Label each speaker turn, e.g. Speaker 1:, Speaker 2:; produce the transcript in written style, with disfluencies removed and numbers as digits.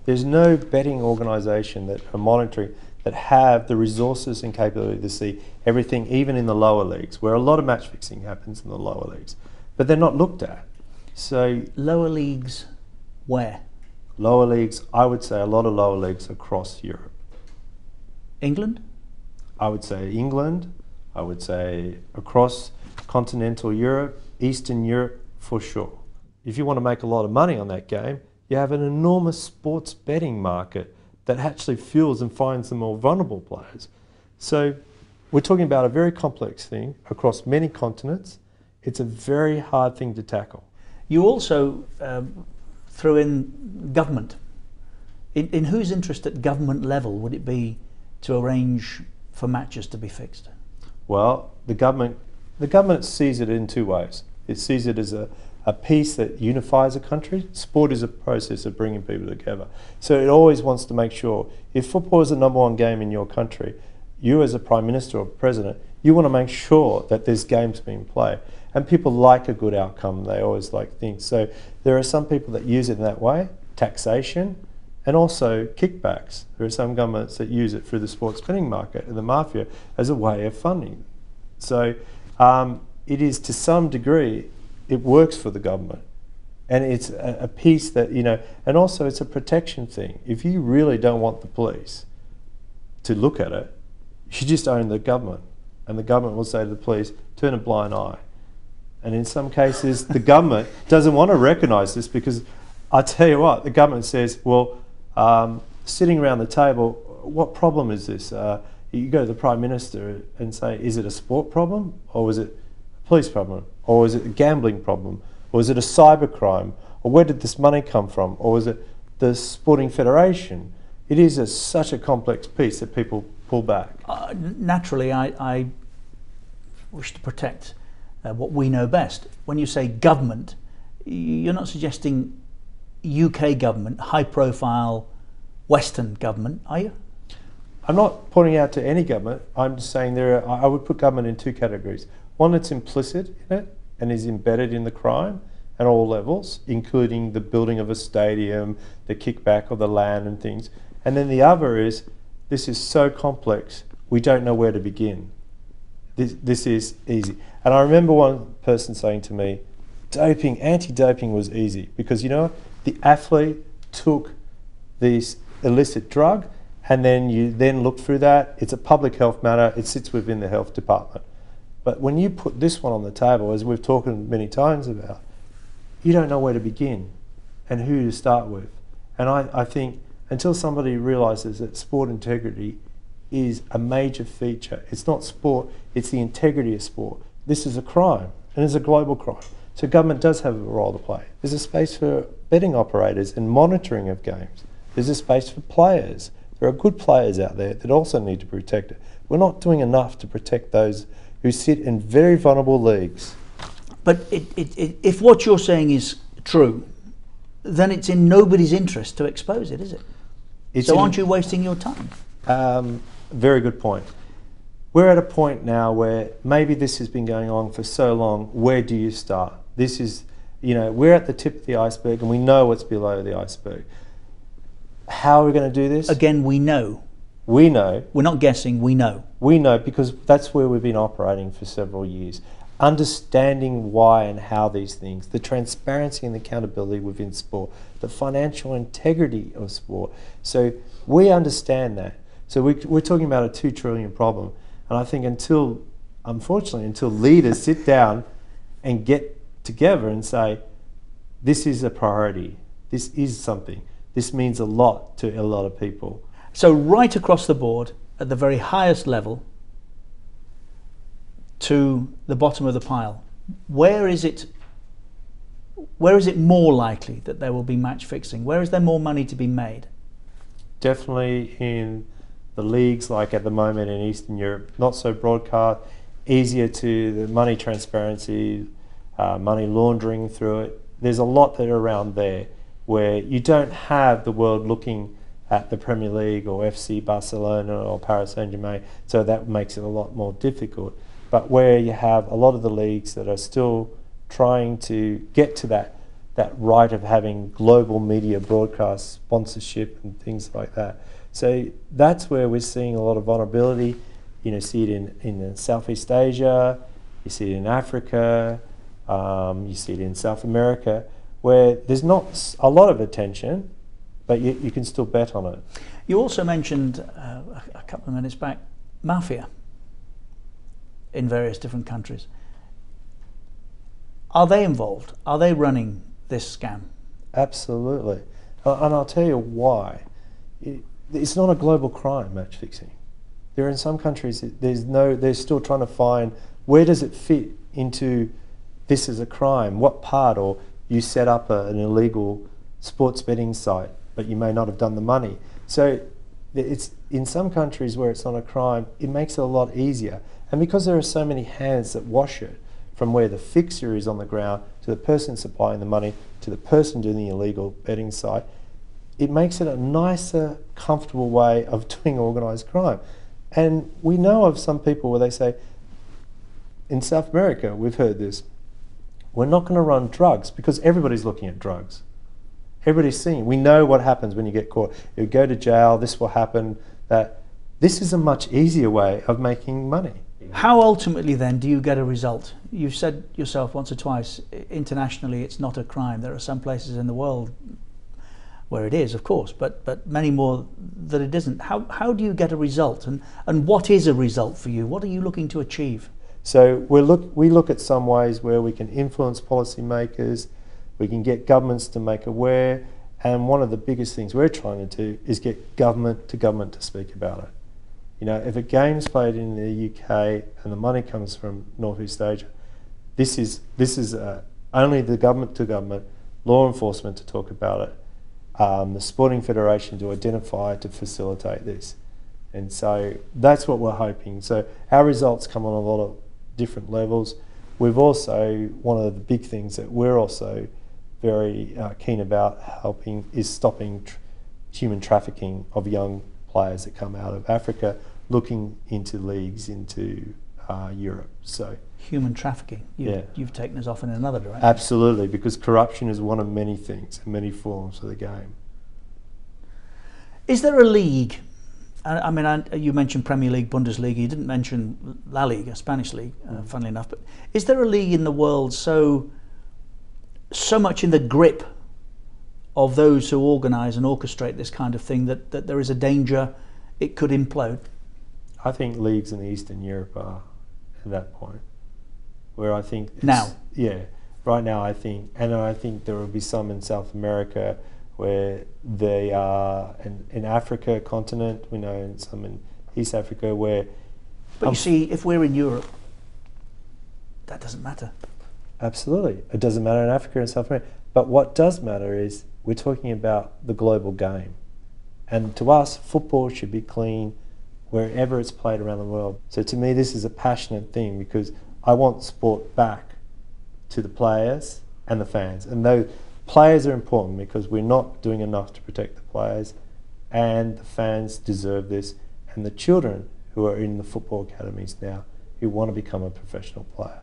Speaker 1: There's no betting organisation that are monitoring that have the resources and capability to see everything, even in the lower leagues, where a lot of match fixing happens in the lower leagues, but they're not looked at. So
Speaker 2: lower leagues, where?
Speaker 1: Lower leagues, I would say a lot of lower leagues across Europe.
Speaker 2: England?
Speaker 1: I would say England. I would say across continental Europe, Eastern Europe for sure. If you want to make a lot of money on that game, you have an enormous sports betting market that actually fuels and finds the more vulnerable players. So we're talking about a very complex thing across many continents. It's a very hard thing to tackle.
Speaker 2: You also threw in government. In whose interest at government level would it be to arrange for matches to be fixed?
Speaker 1: Well, the government sees it in two ways. It sees it as a piece that unifies a country. Sport is a process of bringing people together. So it always wants to make sure, if football is the #1 game in your country, you as a Prime Minister or President, you want to make sure that there's games being played. And people like a good outcome, they always like things. So there are some people that use it in that way, taxation, and also kickbacks. There are some governments that use it through the sports betting market and the mafia as a way of funding. So it is, to some degree, it works for the government. And it's a piece that, and also it's a protection thing. If you really don't want the police to look at it, you just own the government. And the government will say to the police, turn a blind eye. And in some cases, the government doesn't want to recognise this, because I tell you what, the government says, well, sitting around the table, what problem is this? You go to the Prime Minister and say, is it a sport problem? Or is it a police problem? Or is it a gambling problem? Or is it a cyber crime? Or where did this money come from? Or is it the Sporting Federation? It is such a complex piece that people pull back.
Speaker 2: Naturally, I wish to protect what we know best. When you say government, you're not suggesting UK government, high-profile Western government, are you?
Speaker 1: I'm not pointing out to any government. I'm just saying I would put government in two categories. One that's implicit in it and is embedded in the crime at all levels, including the building of a stadium, the kickback of the land and things. And then the other is, this is so complex, we don't know where to begin. This is easy. And I remember one person saying to me, anti-doping was easy, because the athlete took this illicit drug, and then you look through that. It's a public health matter. It sits within the health department. But when you put this one on the table, as we've talked many times about, you don't know where to begin and who to start with. And I think until somebody realises that sport integrity is a major feature, it's not sport, it's the integrity of sport. This is a crime, and it's a global crime. So government does have a role to play. There's a space for betting operators and monitoring of games. There's a space for players. There are good players out there that also need to be protected. We're not doing enough to protect those who sit in very vulnerable leagues.
Speaker 2: But if what you're saying is true, then it's in nobody's interest to expose it, is it? So aren't you wasting your time?
Speaker 1: Very good point. We're at a point now where maybe this has been going on for so long. Where do you start? This is, we're at the tip of the iceberg, and we know what's below the iceberg. How are we going to do this?
Speaker 2: Again, we know.
Speaker 1: We know.
Speaker 2: We're not guessing, we know.
Speaker 1: We know, because that's where we've been operating for several years. Understanding why and how these things, the transparency and accountability within sport, the financial integrity of sport. So we understand that. So we're talking about a $2 trillion problem. And I think unfortunately, until leaders sit down and get together and say, this is a priority, this is something, this means a lot to a lot of people.
Speaker 2: So right across the board, at the very highest level to the bottom of the pile, where is it more likely that there will be match fixing? Where is there more money to be made?
Speaker 1: Definitely in the leagues, like at the moment in Eastern Europe, not so broadcast, easier to the money transparency, money laundering through it. There's a lot that are around there where you don't have the world looking at the Premier League or FC Barcelona or Paris Saint-Germain, so that makes it a lot more difficult. But where you have a lot of the leagues that are still trying to get to that that right of having global media broadcast sponsorship and things like that. So that's where we're seeing a lot of vulnerability. You know, see it in Southeast Asia, you see it in Africa, you see it in South America, where there's not a lot of attention, but you can still bet on it.
Speaker 2: You also mentioned a couple of minutes back, mafia in various different countries. Are they involved? Are they running this scam?
Speaker 1: Absolutely. And I'll tell you why. It's not a global crime, match fixing. There are in some countries, they're still trying to find where does it fit into this as a crime, what part, or you set up an illegal sports betting site, but you may not have done the money. So it's in some countries where it's not a crime, it makes it a lot easier. And because there are so many hands that wash it, from where the fixer is on the ground to the person supplying the money to the person doing the illegal betting site, it makes it a nicer, comfortable way of doing organised crime. And we know of some people where they say, in South America, we've heard this, we're not going to run drugs because everybody's looking at drugs. Everybody's seeing. We know what happens when you get caught. You go to jail, this will happen, that. This is a much easier way of making money.
Speaker 2: How ultimately then do you get a result? You've said yourself once or twice, internationally it's not a crime. There are some places in the world where it is, of course, but many more that it isn't. How do you get a result, and what is a result for you? What are you looking to achieve?
Speaker 1: So we look at some ways where we can influence policymakers, we can get governments to make aware, and one of the biggest things we're trying to do is get government to speak about it. You know, if a game's played in the UK and the money comes from Northeast Asia, this is only the government to government, law enforcement to talk about it, the sporting federation to identify, to facilitate this. And so that's what we're hoping. So our results come on a lot of different levels. We've also, one of the big things that we're also very keen about helping is stopping human trafficking of young players that come out of Africa, looking into leagues into Europe. So
Speaker 2: human trafficking. You've taken us off in another direction.
Speaker 1: Absolutely, because corruption is one of many things and many forms of the game.
Speaker 2: Is there a league? I mean, you mentioned Premier League, Bundesliga. You didn't mention La Liga, Spanish league, funnily enough. But is there a league in the world so much in the grip of those who organise and orchestrate this kind of thing that there is a danger it could implode?
Speaker 1: I think leagues in Eastern Europe are at that point, where I think
Speaker 2: now,
Speaker 1: right now I think there will be some in South America where they are in Africa continent, we know, and some in East Africa where.
Speaker 2: But you see, if we're in Europe, that doesn't matter.
Speaker 1: Absolutely, it doesn't matter in Africa and South America. But what does matter is we're talking about the global game, and to us, football should be clean wherever it's played around the world. So to me, this is a passionate thing because I want sport back to the players and the fans. And those players are important because we're not doing enough to protect the players, and the fans deserve this, and the children who are in the football academies now who want to become a professional player.